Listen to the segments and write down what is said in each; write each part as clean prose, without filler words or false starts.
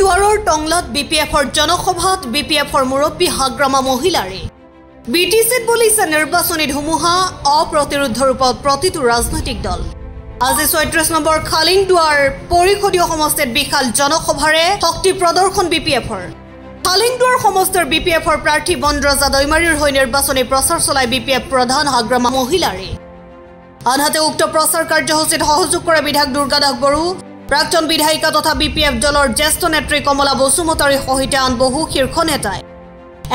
দুৱাৰৰ টংলাত বিপিএফৰ জনসভাত বিপিএফৰ মুৰব্বী হাগ্ৰামা মহিলাৰে বিটিচিত বলিছে নিৰ্বাচনী ধুমুহা অপ্ৰতিৰোধ ৰূপত প্ৰতিটো ৰাজনৈতিক দল আজি ৩৬ নম্বৰ খালিংদুৱাৰ পৰিষদীয় সমষ্টিত বিশাল জনসভাৰে শক্তি প্ৰদৰ্শন বিপিএফৰ খালিংদুৱাৰ সমষ্টিৰ বিপিএফৰ প্ৰাৰ্থী বনৰাজা দৈমাৰীৰ হৈ নিৰ্বাচনী প্ৰচাৰ চলাই বিপিএফ প্ৰধান হাগ্ৰামা মহিলাৰে আনহাতে উক্ত প্ৰচাৰ কাৰ্যসূচীত সহযোগ কৰে বিধায়ক দুৰ্গা দাস বড়ো প্ৰাক্তন বিধায়িকা তথা বিপিএফ দলৰ জ্যেষ্ঠ নেত্ৰী কমলা বসুমতাৰীৰ সহিতে আন বহু শীৰ্ষ নেতাই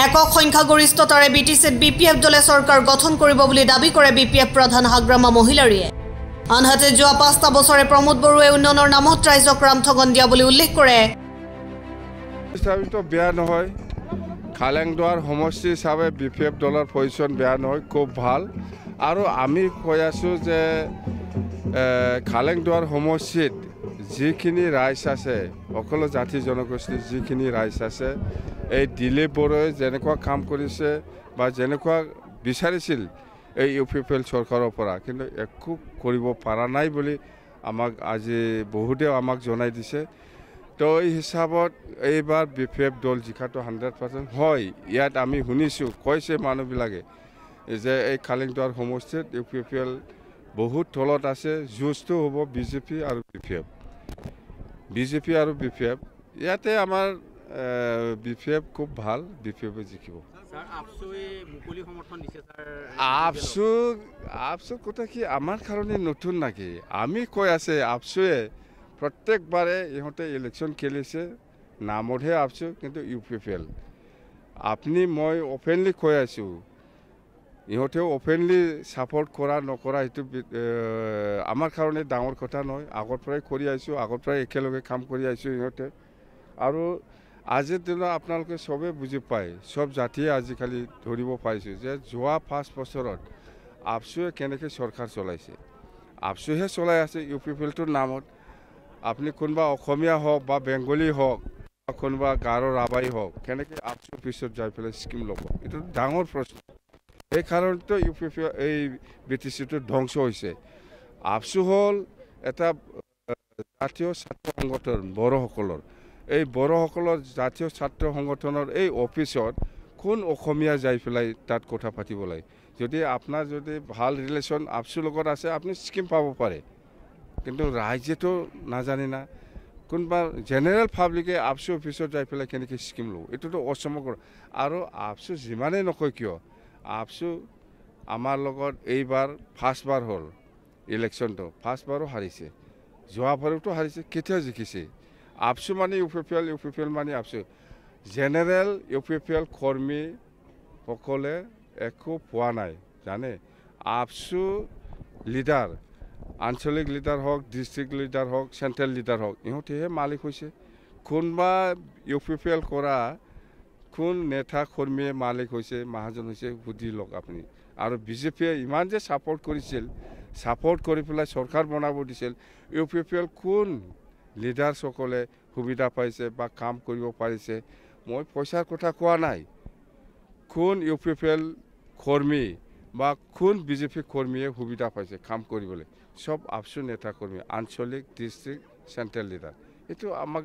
একক সংখ্যাগৰিষ্ঠতাৰে বিটিচিত বিপিএফ দলে চৰকাৰ গঠন কৰিব বুলি দাবী কৰে বিপিএফ প্ৰধান হাগ্ৰামা মহিলাৰীয়ে আনহাতে যোৱা ৫টা বছৰে প্ৰমোদ বড়োৱে উন্নয়নৰ নামত ৰাইজক ৰামঠগন দিয়া বুলি উল্লেখ কৰে বেয়া নহয় খালেংদুৱাৰ সমষ্টি হিচাপে বিপিএফ দলৰ পজিশ্যন বেয়া নহয় খুব ভাল আৰু আমি কৈ আছোঁ যে খালেংদুৱাৰ সমষ্টিত যিখিনি ৰাইজ আছে সকলো জাতি জনগোষ্ঠীৰ যিখিনি ৰাইজ আছে এই দিলীপ বড়োৱে যেনেকুৱা কাম কৰিছে বা যেনেকুৱা বিচাৰিছিল এই ইউপিপিএল চৰকাৰৰ পৰা কিন্তু একো কৰিব পৰা নাই বুলি আমাক আজি বহুতে আমাক জনাই দিছে তো এই হিচাপত এইবাৰ বিপিএফ দল জিকাটো 100% হয় ইয়াত আমি শুনিছোঁ কৈছে মানুহবিলাকে যে এই খালিংদুৱাৰ সমষ্টিত ইউপিপিএল বহুত তলত আছে যুঁজটো হ'ব বিজেপি আৰু বিপিএফ ইয়াতে আমাৰ বিপিএফ খুব ভাল বিপিএফে জিকিব আপচু কথা কি আমাৰ কাৰণে নতুন নাকি আমি কৈ আছে আপচুৱে প্ৰত্যেকবাৰে ইহঁতে ইলেকশ্যন খেলিছে নামতহে আপচু কিন্তু ইউপিপিএল আপুনি মই অপেনলি কৈ আছোঁ ইহঁতেও অপেনলি ছাপৰ্ট কৰা নকৰা সেইটো আমাৰ কাৰণে ডাঙৰ কথা নহয় আগৰ পৰাই কৰি আহিছোঁ আগৰ পৰাই একেলগে কাম কৰি আহিছোঁ ইহঁতে আৰু আজিৰ দিনত আপোনালোকে চবেই বুজি পায় চব জাতিয়ে আজিকালি ধৰিব পাৰিছোঁ যে যোৱা 5 বছৰত আপচুৱে কেনেকৈ চৰকাৰ চলাইছে আপচুহে চলাই আছে ইউপিপিএলটোৰ নামত আপুনি কোনোবা অসমীয়া হওক বা বেংগলী হওক বা কোনোবা গাৰো ৰাবাই হওক কেনেকৈ আপচুৰ পিছত যাই পেলাই স্কিম ল'ব এইটো ডাঙৰ প্ৰশ্ন এই কাৰণতে ইউপিপিএল এই বিটিচিটো ধ্বংস হৈছে আপচু হ'ল এটা জাতীয় ছাত্ৰ সংগঠন বড়োসকলৰ এই বড়োসকলৰ জাতীয় ছাত্ৰ সংগঠনৰ এই অফিচত কোন অসমীয়া যাই পেলাই তাত কথা পাতিব লাগে যদি আপোনাৰ যদি ভাল ৰিলেশ্যন আপচুৰ লগত আছে আপুনি স্কিম পাব পাৰে কিন্তু ৰাইজেতো নাজানে না কোনোবা জেনেৰেল পাব্লিকে আপচু অফিচত যাই পেলাই কেনেকৈ স্কিম ল'ব এইটোতো অসম্ভৱ আৰু আপচু যিমানেই নকয় কিয় আপচু আমাৰ লগত এইবাৰ ফাৰ্ষ্টবাৰ হ'ল ইলেকশ্যনটো ফাৰ্ষ্টবাৰো হাৰিছে যোৱাবাৰতো হাৰিছে কেতিয়া জিকিছে আপচু মানে ইউপিপিএল মানে আপচু জেনেৰেল ইউপিপিএল কৰ্মীসকলে একো পোৱা নাই জানে আপচু লিডাৰ আঞ্চলিক লিডাৰ হওক ডিষ্ট্ৰিক্ট লিডাৰ হওক চেণ্ট্ৰেল লিডাৰ হওক ইহঁতেহে মালিক হৈছে কোনোবা ইউপিপিএল কৰা কোন নেতা কৰ্মীয়ে মালিক হৈছে মহাজন হৈছে সুধি লওক আপুনি আৰু বিজেপিয়ে ইমান যে ছাপৰ্ট কৰিছিল ছাপৰ্ট কৰি পেলাই চৰকাৰ বনাব দিছিল ইউপিপিএল কোন লিডাৰসকলে সুবিধা পাইছে বা কাম কৰিব পাৰিছে মই পইচাৰ কথা কোৱা নাই কোন ইউপিপিএল কৰ্মী বা কোন বিজেপি কৰ্মীয়ে সুবিধা পাইছে কাম কৰিবলৈ সব আপচু নেতা কৰ্মী আঞ্চলিক ডিষ্ট্ৰিক্ট চেণ্ট্ৰেল লিডাৰ এইটো আমাক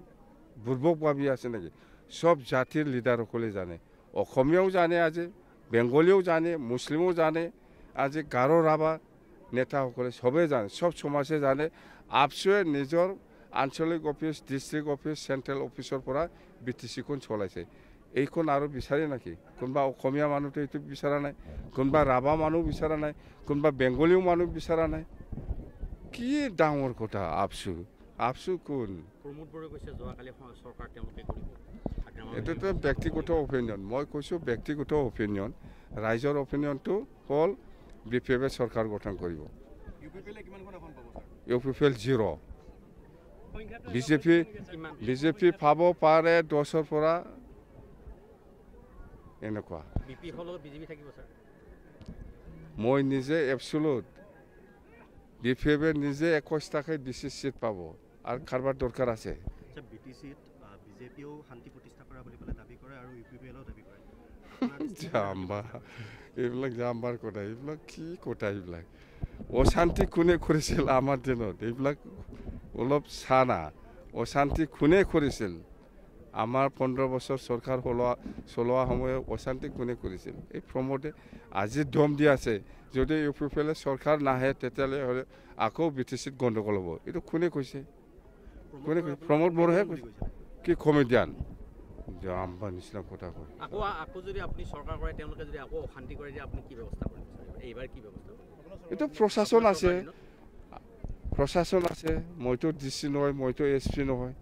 বুৰ্বক ভাবি আছে নেকি সব জাতিৰ লিডাৰসকলে জানে অসমীয়াও জানে আজি বেংগলীও জানে মুছলিমো জানে আজি গাৰো ৰাভা নেতাসকলে সবেই জানে সব সমাজে জানে আপচুৱে নিজৰ আঞ্চলিক অফিচ ডিষ্ট্ৰিক্ট অফিচ চেণ্ট্ৰেল অফিচৰ পৰা বিটিচিখন চলাইছে এইখন আৰু বিচাৰে নেকি কোনোবা অসমীয়া মানুহটো এইটো বিচৰা নাই কোনোবা ৰাভা মানুহ বিচৰা নাই কোনোবা বেংগলীও মানুহ বিচৰা নাই কি ডাঙৰ কথা আপচু কোন প্ৰমোদ বড়োৱে কৈছে যোৱাকালি চৰকাৰ তেওঁলোকে কৰিব এইটোতো ব্যক্তিগত অপিনিয়ন মই কৈছোঁ ব্যক্তিগত অপিনিয়ন ৰাইজৰ অপিনিয়নটো হ'ল বিপিএফে চৰকাৰ গঠন কৰিব ইউপিপিএল 0 বিজেপি পাব পাৰে 10ৰ পৰা এনেকুৱা মই নিজে এবছলুট বিপিএফে নিজে 21টাকৈ ডিচি চিট পাব আৰু কাৰোবাৰ দৰকাৰ আছে এইবিলাক জাম্বাৰ কথা এইবিলাক কি কথা এইবিলাক অশান্তি কোনে কৰিছিল আমাৰ দিনত এইবিলাক অলপ চানা অশান্তি কোনে কৰিছিল আমাৰ 15 বছৰ চৰকাৰ চলোৱা সময়ে অশান্তি কোনে কৰিছিল এই প্ৰমোদে আজি দম দি আছে যদি UPPL চৰকাৰ নাহে তেতিয়াহ'লে আকৌ BTCত গণ্ডগোল হ'ব এইটো কোনে কৈছে কোনে প্ৰমোদ বড়োহে কৈছে কি কমেডিয়ান জাম্বা নিচিনা কথা কয় আকৌ যদি আপুনি চৰকাৰ কৰে তেওঁলোকে যদি আকৌ অশান্তি কৰে যে আপুনি কি ব্যৱস্থা কৰিব এইবাৰ কি ব্যৱস্থা কৰিব এইটো প্ৰশাসন আছে মইতো DC নহয় মইতো SP নহয়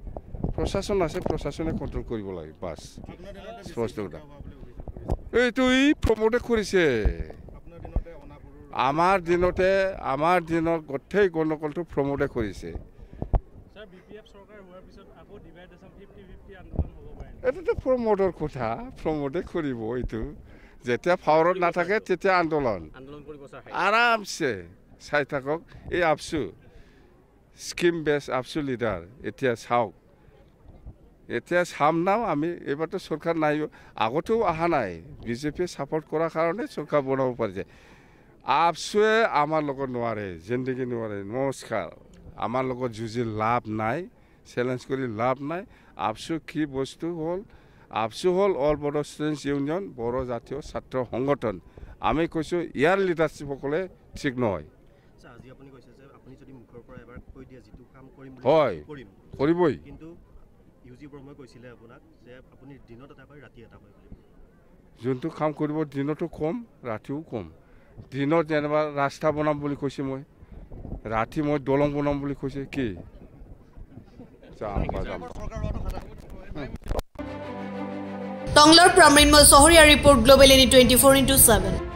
প্ৰশাসন আছে প্ৰশাসনে কন্ট্ৰোল কৰিব লাগে বাস স্পষ্ট কথা এইটো প্ৰমোটে কৰিছে আমাৰ দিনত গোটেই গণ্ডগোলটো প্ৰমোটে কৰিছে এইটোতো প্ৰমোটৰ কথা প্ৰমোটে কৰিব এইটো যেতিয়া পাৱাৰত নাথাকে তেতিয়া আন্দোলন আৰামছে চাই থাকক এই আপচু স্কিম বেছ আপচু লিডাৰ এতিয়া চাওক এতিয়া চাম নাও আমি এইবাৰতো চৰকাৰ নাই আগতেও অহা নাই বিজেপিয়ে ছাপোৰ্ট কৰাৰ কাৰণে চৰকাৰ বনাব পাৰিছে আপচুৱে আমাৰ লগত নোৱাৰে জিন্দগী নোৱাৰে নমস্কাৰ আমাৰ লগত যুঁজি লাভ নাই চেলেঞ্জ কৰি লাভ নাই আপচু কি বস্তু হ'ল আপচু হ'ল all Bodo students union Bodo জাতীয় ছাত্ৰ সংগঠন আমি কৈছোঁ ইয়াৰ লিডাৰশ্বিপসকলে ঠিক নহয় হয় কৰিবই যোনটো কাম কৰিব দিনতো কম ৰাতিও কম দিনত যেনিবা ৰাস্তা বনাম বুলি কৈছে মই ৰাতি মই দলং বনাম বুলি কৈছে কি টংলাৰ পৰা মৃন্ময় চহৰীয়া ৰিপৰ্ট গ্লোবেল এনি 24/7